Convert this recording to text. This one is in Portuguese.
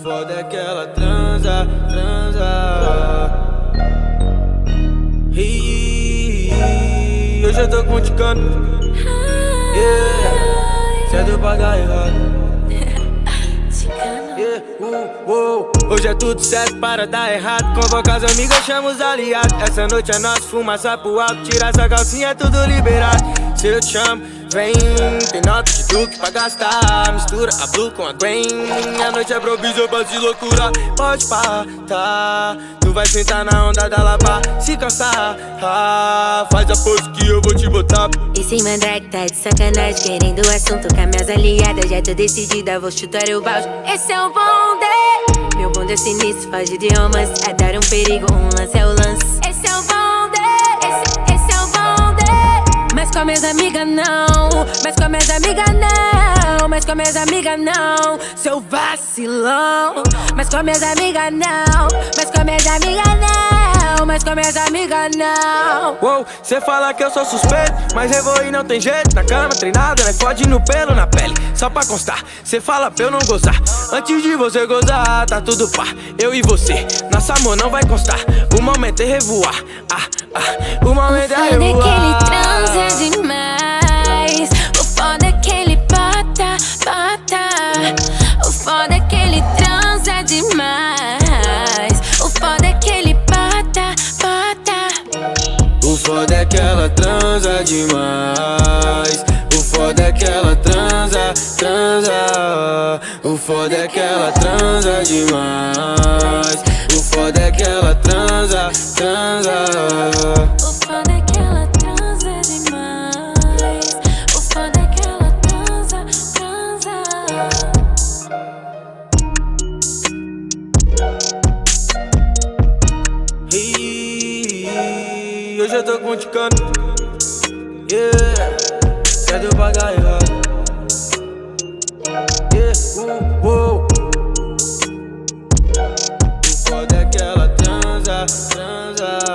foda é que ela transa, transa. Hoje eu tô conticando. Yeah, cedo pra dar errado. Yeah, hoje é tudo certo para dar errado. Convoca as amigas, chama os aliados. Essa noite é nossa, fumaça pro alto. Tira essa calcinha, é tudo liberado. Se eu te chamo, vem. Tem nota de Duke pra gastar. Mistura a blue com a green. A noite é improviso, pra se loucura. Pode pá, tá. Tu vai sentar na onda da lapa. Se cansar, faz a pose que eu vou te botar. Esse mandrake tá de sacanagem, querendo o assunto com as minhas aliadas. Já tô decidida, vou chutar o balde. Esse é o bonde. Meu bonde é sinistro, foge de romance. É dar um perigo, um lance é o lance. Esse é o bonde, esse é o bonde. Mas com minhas amigas não, mas com minhas amigas não, mas com minhas amigas não. Seu vacilão. Mas com minhas amigas não, mas com minhas amigas não, mas com minhas amigas não. Uou, cê fala que eu sou suspeito, mas eu vou e não tem jeito. Na cama treinada, né? Fode no pelo, na pele. Só pra constar, cê fala pra eu não gozar. Antes de você gozar, tá tudo pá. Eu e você, nosso amor não vai constar. O momento é revoar, o momento é revoar. O foda é que ele transa demais. O foda é que ele bota, bota. O foda é que ele transa demais. O foda é que ele bota, bota. O foda é que ela transa demais. O foda é que ela transa, transa. O foda é que ela transa demais. O foda é que ela transa, transa. O foda é que ela transa demais. O foda é que ela transa, transa. Hoje eu tô conticando. Yeah, cedo pra dar errado. Yeah, o foda é que ela transa, transa.